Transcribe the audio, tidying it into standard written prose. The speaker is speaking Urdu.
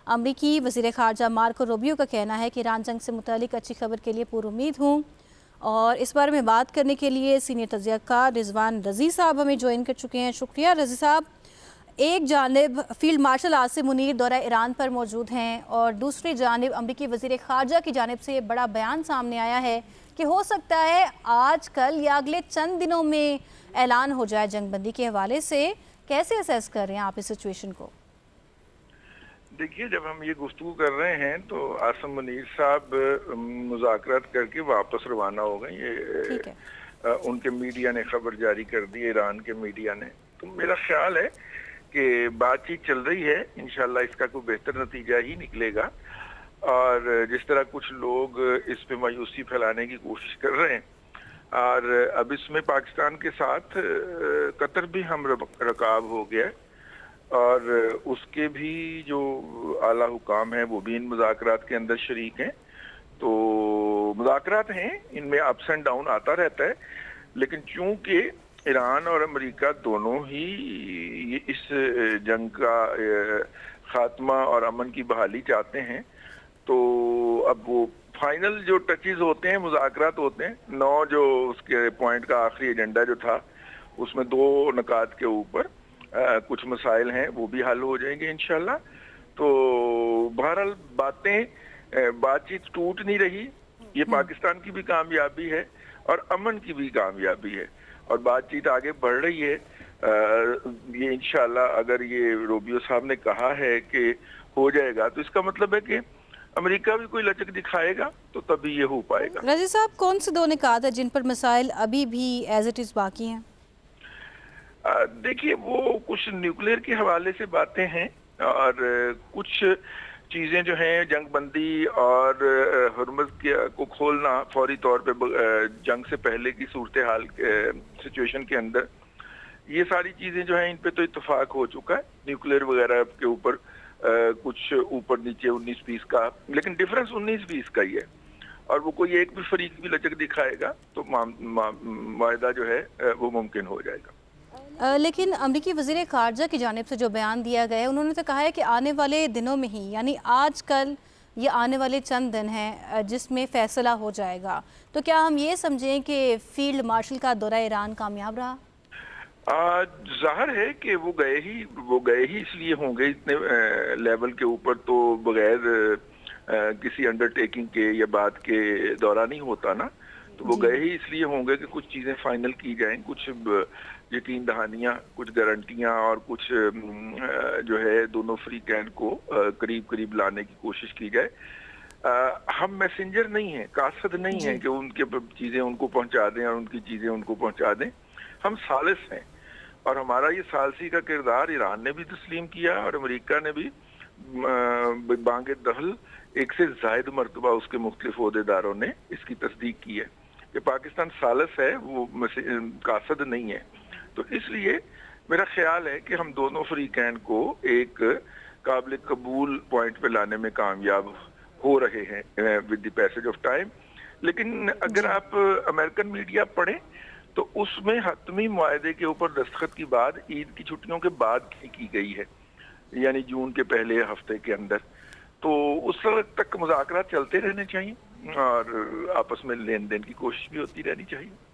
امریکی وزیر خارجہ مارکو روبیو کا کہنا ہے کہ ایران جنگ سے متعلق اچھی خبر کے لیے پر امید ہوں، اور اس بارے میں بات کرنے کے لیے سینئر تجزیہ کار رضوان رضی صاحب ہمیں جوائن کر چکے ہیں۔ شکریہ رضی صاحب۔ ایک جانب فیلڈ مارشل عاصم منیر دورہ ایران پر موجود ہیں، اور دوسری جانب امریکی وزیر خارجہ کی جانب سے یہ بڑا بیان سامنے آیا ہے کہ ہو سکتا ہے آج کل یا اگلے چند دنوں میں اعلان ہو جائے جنگ بندی کے حوالے سے۔ کیسے اسیس کر رہے ہیں آپ اس سچویشن کو؟ دیکھیے، جب ہم یہ گفتگو کر رہے ہیں تو عاصم منیر صاحب مذاکرات کر کے واپس روانہ ہو گئے۔ یہ ان کے میڈیا نے خبر جاری کر دی، ایران کے میڈیا نے۔ تو میرا خیال ہے کہ بات چیت چل رہی ہے، انشاءاللہ اس کا کوئی بہتر نتیجہ ہی نکلے گا۔ اور جس طرح کچھ لوگ اس پہ مایوسی پھیلانے کی کوشش کر رہے ہیں، اور اب اس میں پاکستان کے ساتھ قطر بھی ہم رکاب ہو گیا، اور اس کے بھی جو اعلیٰ حکام ہیں وہ بھی ان مذاکرات کے اندر شریک ہیں۔ تو مذاکرات ہیں، ان میں اپس اینڈ ڈاؤن آتا رہتا ہے، لیکن چونکہ ایران اور امریکہ دونوں ہی اس جنگ کا خاتمہ اور امن کی بحالی چاہتے ہیں، تو اب وہ فائنل جو ٹچز ہوتے ہیں، مذاکرات ہوتے ہیں، جو اس کے پوائنٹ کا آخری ایجنڈا جو تھا، اس میں 2 نکات کے اوپر کچھ مسائل ہیں، وہ بھی حل ہو جائیں گے انشاءاللہ۔ تو بہرحال بات چیت ٹوٹ نہیں رہی، یہ پاکستان کی بھی کامیابی ہے اور امن کی بھی کامیابی ہے، اور بات چیت آگے بڑھ رہی ہے۔ یہ انشاءاللہ اگر یہ روبیو صاحب نے کہا ہے کہ ہو جائے گا، تو اس کا مطلب ہے کہ امریکہ بھی کوئی لچک دکھائے گا تو تبھی یہ ہو پائے گا۔ رضی صاحب، کون سے 2 نکات ہیں جن پر مسائل ابھی بھی ایز اٹ از باقی ہیں؟ دیکھیے، وہ کچھ نیوکلیئر کے حوالے سے باتیں ہیں، اور کچھ چیزیں جو ہیں جنگ بندی اور ہرمز کو کھولنا فوری طور پہ جنگ سے پہلے کی صورتحال سچویشن کے اندر، یہ ساری چیزیں جو ہیں ان پہ تو اتفاق ہو چکا ہے۔ نیوکلیئر وغیرہ کے اوپر کچھ اوپر نیچے 19-20 کا، لیکن ڈیفرنس 19-20 کا ہی ہے، اور وہ کوئی ایک بھی فریق بھی لچک دکھائے گا تو معاہدہ جو ہے وہ ممکن ہو جائے گا۔ لیکن امریکی وزیر خارجہ کی جانب سے جو بیان دیا گیا ہے، انہوں نے تو کہا ہے کہ آنے والے دنوں میں ہی، یعنی آج کل یہ آنے والے چند دن ہیں جس میں فیصلہ ہو جائے گا۔ تو کیا ہم یہ سمجھیں کہ فیلڈ مارشل کا دورہ ایران کامیاب رہا؟ ظاہر ہے کہ وہ گئے ہی اس لیے ہوں گے اتنے لیول کے اوپر، تو بغیر کسی انڈر ٹیکنگ کے یا بات کے دورہ نہیں ہوتا نا۔ تو وہ گئے ہی اس لیے ہوں گے کہ کچھ چیزیں فائنل کی جائیں، کچھ یقین دہانیاں، کچھ گارنٹیاں، اور کچھ جو ہے دونوں فریقین کو قریب قریب لانے کی کوشش کی جائے۔ ہم میسنجر نہیں ہیں، قاصد نہیں ہیں کہ ان کے چیزیں ان کو پہنچا دیں اور ان کی چیزیں ان کو پہنچا دیں۔ ہم ثالث ہیں، اور ہمارا یہ ثالثی کا کردار ایران نے بھی تسلیم کیا، اور امریکہ نے بھی بانگ دخل 1 سے زائد مرتبہ اس کے مختلف عہدیداروں نے اس کی تصدیق کی ہے کہ پاکستان ثالث ہے، وہ قاصد نہیں ہے۔ تو اس لیے میرا خیال ہے کہ ہم دونوں فریقین کو ایک قابل قبول پوائنٹ پہ لانے میں کامیاب ہو رہے ہیں with the passage of time. لیکن اگر آپ امریکن میڈیا پڑھیں تو اس میں حتمی معاہدے کے اوپر دستخط کی بات عید کی چھٹیوں کے بعد کی گئی ہے، یعنی جون کے پہلے ہفتے کے اندر۔ تو اس وقت تک مذاکرات چلتے رہنے چاہیے، اور آپس میں لین دین کی کوشش بھی ہوتی رہنی چاہیے۔